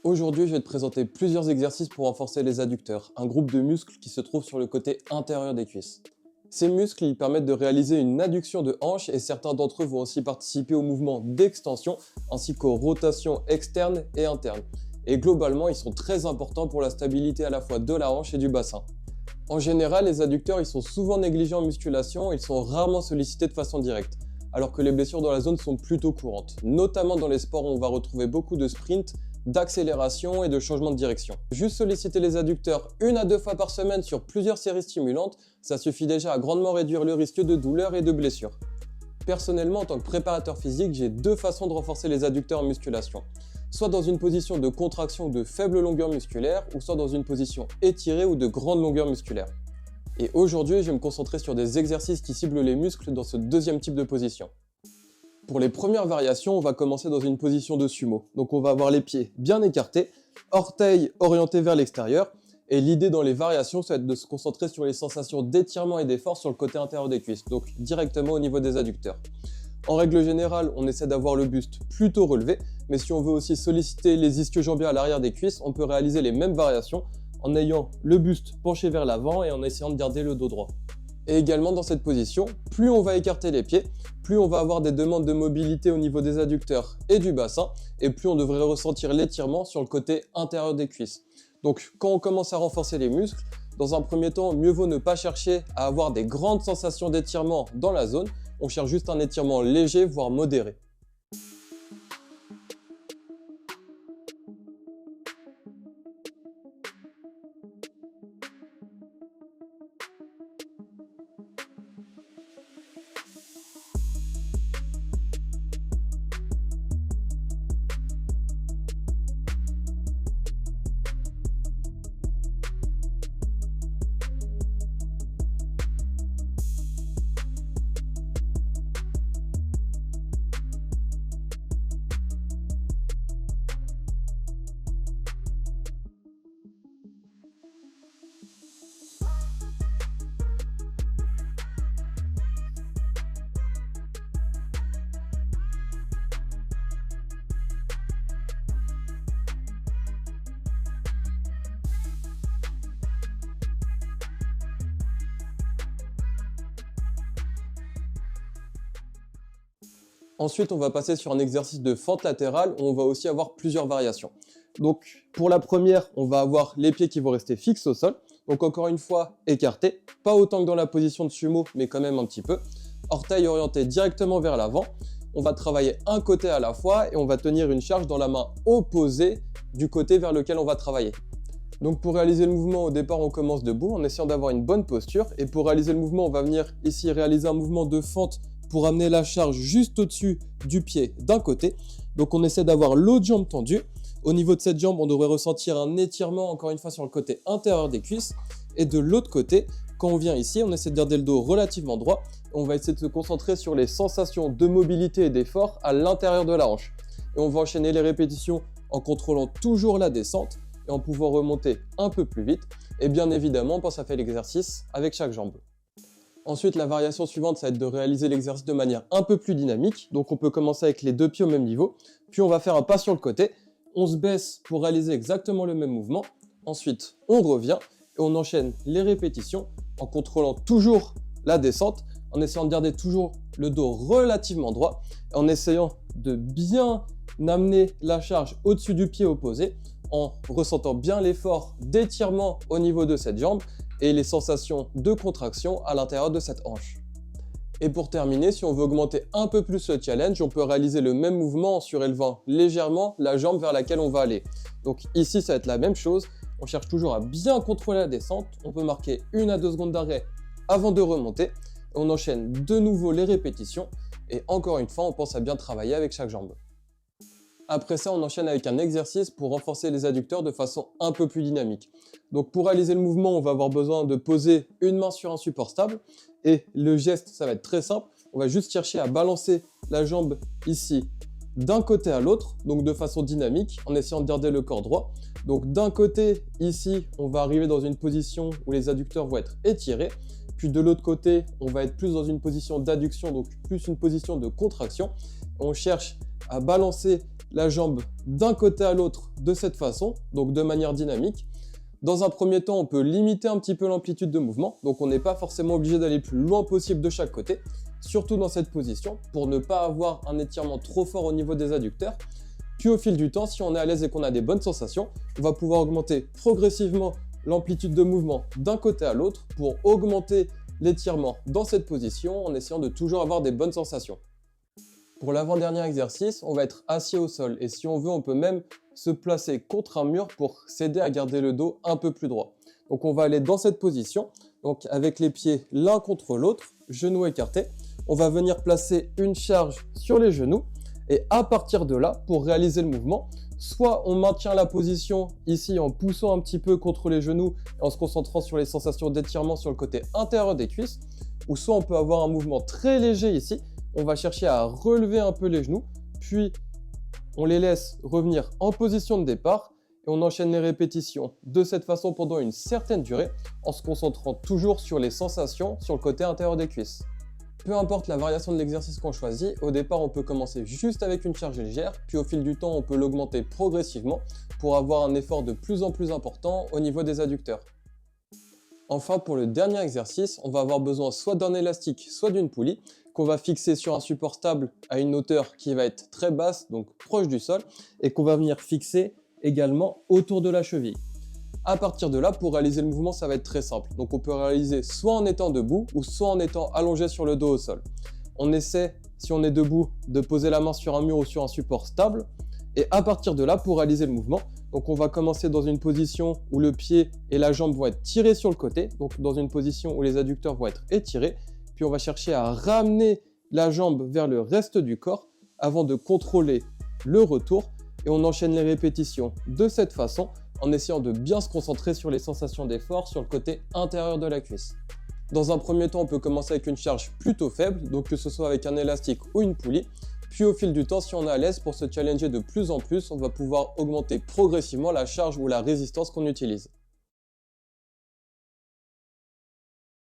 Aujourd'hui, je vais te présenter plusieurs exercices pour renforcer les adducteurs, un groupe de muscles qui se trouve sur le côté intérieur des cuisses. Ces muscles ils permettent de réaliser une adduction de hanche et certains d'entre eux vont aussi participer au mouvement d'extension ainsi qu'aux rotations externes et internes. Et globalement, ils sont très importants pour la stabilité à la fois de la hanche et du bassin. En général, les adducteurs ils sont souvent négligés en musculation, ils sont rarement sollicités de façon directe, alors que les blessures dans la zone sont plutôt courantes, notamment dans les sports où on va retrouver beaucoup de sprints, d'accélération et de changement de direction. Juste solliciter les adducteurs 1 à 2 fois par semaine sur plusieurs séries stimulantes, ça suffit déjà à grandement réduire le risque de douleur et de blessure. Personnellement, en tant que préparateur physique, j'ai deux façons de renforcer les adducteurs en musculation. Soit dans une position de contraction de faible longueur musculaire, ou soit dans une position étirée ou de grande longueur musculaire. Et aujourd'hui, je vais me concentrer sur des exercices qui ciblent les muscles dans ce deuxième type de position. Pour les premières variations, on va commencer dans une position de sumo. Donc on va avoir les pieds bien écartés, orteils orientés vers l'extérieur. Et l'idée dans les variations, ça va être de se concentrer sur les sensations d'étirement et d'effort sur le côté intérieur des cuisses, donc directement au niveau des adducteurs. En règle générale, on essaie d'avoir le buste plutôt relevé, mais si on veut aussi solliciter les ischio-jambiers à l'arrière des cuisses, on peut réaliser les mêmes variations en ayant le buste penché vers l'avant et en essayant de garder le dos droit. Et également dans cette position, plus on va écarter les pieds, plus on va avoir des demandes de mobilité au niveau des adducteurs et du bassin, et plus on devrait ressentir l'étirement sur le côté intérieur des cuisses. Donc quand on commence à renforcer les muscles, dans un premier temps, mieux vaut ne pas chercher à avoir des grandes sensations d'étirement dans la zone, on cherche juste un étirement léger, voire modéré. Ensuite, on va passer sur un exercice de fente latérale où on va aussi avoir plusieurs variations. Donc, pour la première, on va avoir les pieds qui vont rester fixes au sol. Donc, encore une fois, écartés. Pas autant que dans la position de sumo, mais quand même un petit peu. Orteils orientés directement vers l'avant. On va travailler un côté à la fois et on va tenir une charge dans la main opposée du côté vers lequel on va travailler. Donc, pour réaliser le mouvement, au départ, on commence debout en essayant d'avoir une bonne posture. Et pour réaliser le mouvement, on va venir ici réaliser un mouvement de fente pour amener la charge juste au-dessus du pied d'un côté. Donc on essaie d'avoir l'autre jambe tendue. Au niveau de cette jambe, on devrait ressentir un étirement encore une fois sur le côté intérieur des cuisses. Et de l'autre côté, quand on vient ici, on essaie de garder le dos relativement droit. On va essayer de se concentrer sur les sensations de mobilité et d'effort à l'intérieur de la hanche. Et on va enchaîner les répétitions en contrôlant toujours la descente et en pouvant remonter un peu plus vite. Et bien évidemment, on pense à faire l'exercice avec chaque jambe. Ensuite, la variation suivante, ça va être de réaliser l'exercice de manière un peu plus dynamique. Donc on peut commencer avec les deux pieds au même niveau. Puis on va faire un pas sur le côté. On se baisse pour réaliser exactement le même mouvement. Ensuite, on revient et on enchaîne les répétitions en contrôlant toujours la descente, en essayant de garder toujours le dos relativement droit, en essayant de bien amener la charge au-dessus du pied opposé, en ressentant bien l'effort d'étirement au niveau de cette jambe et les sensations de contraction à l'intérieur de cette hanche. Et pour terminer, si on veut augmenter un peu plus le challenge, on peut réaliser le même mouvement en surélevant légèrement la jambe vers laquelle on va aller. Donc ici, ça va être la même chose. On cherche toujours à bien contrôler la descente. On peut marquer 1 à 2 secondes d'arrêt avant de remonter. On enchaîne de nouveau les répétitions. Et encore une fois, on pense à bien travailler avec chaque jambe. Après ça, on enchaîne avec un exercice pour renforcer les adducteurs de façon un peu plus dynamique. Donc pour réaliser le mouvement, on va avoir besoin de poser une main sur un support stable. Et le geste, ça va être très simple. On va juste chercher à balancer la jambe ici d'un côté à l'autre, donc de façon dynamique, en essayant de garder le corps droit. Donc d'un côté, ici, on va arriver dans une position où les adducteurs vont être étirés. Puis de l'autre côté, on va être plus dans une position d'adduction, donc plus une position de contraction. On cherche à balancer la jambe d'un côté à l'autre de cette façon, donc de manière dynamique. Dans un premier temps, on peut limiter un petit peu l'amplitude de mouvement, donc on n'est pas forcément obligé d'aller le plus loin possible de chaque côté, surtout dans cette position, pour ne pas avoir un étirement trop fort au niveau des adducteurs. Puis au fil du temps, si on est à l'aise et qu'on a des bonnes sensations, on va pouvoir augmenter progressivement l'amplitude de mouvement d'un côté à l'autre pour augmenter l'étirement dans cette position en essayant de toujours avoir des bonnes sensations. Pour l'avant-dernier exercice, on va être assis au sol et si on veut, on peut même se placer contre un mur pour s'aider à garder le dos un peu plus droit. Donc on va aller dans cette position, donc avec les pieds l'un contre l'autre, genoux écartés. On va venir placer une charge sur les genoux et à partir de là, pour réaliser le mouvement, soit on maintient la position ici en poussant un petit peu contre les genoux et en se concentrant sur les sensations d'étirement sur le côté intérieur des cuisses, ou soit on peut avoir un mouvement très léger ici. On va chercher à relever un peu les genoux, puis on les laisse revenir en position de départ et on enchaîne les répétitions de cette façon pendant une certaine durée en se concentrant toujours sur les sensations sur le côté intérieur des cuisses. Peu importe la variation de l'exercice qu'on choisit, au départ on peut commencer juste avec une charge légère, puis au fil du temps on peut l'augmenter progressivement pour avoir un effort de plus en plus important au niveau des adducteurs. Enfin, pour le dernier exercice, on va avoir besoin soit d'un élastique, soit d'une poulie qu'on va fixer sur un support stable à une hauteur qui va être très basse, donc proche du sol, et qu'on va venir fixer également autour de la cheville. À partir de là, pour réaliser le mouvement, ça va être très simple. Donc on peut réaliser soit en étant debout ou soit en étant allongé sur le dos au sol. On essaie, si on est debout, de poser la main sur un mur ou sur un support stable. Et à partir de là, pour réaliser le mouvement, donc on va commencer dans une position où le pied et la jambe vont être tirés sur le côté, donc dans une position où les adducteurs vont être étirés. Puis on va chercher à ramener la jambe vers le reste du corps avant de contrôler le retour. Et on enchaîne les répétitions de cette façon en essayant de bien se concentrer sur les sensations d'effort sur le côté intérieur de la cuisse. Dans un premier temps, on peut commencer avec une charge plutôt faible, donc que ce soit avec un élastique ou une poulie. Puis au fil du temps, si on est à l'aise pour se challenger de plus en plus, on va pouvoir augmenter progressivement la charge ou la résistance qu'on utilise.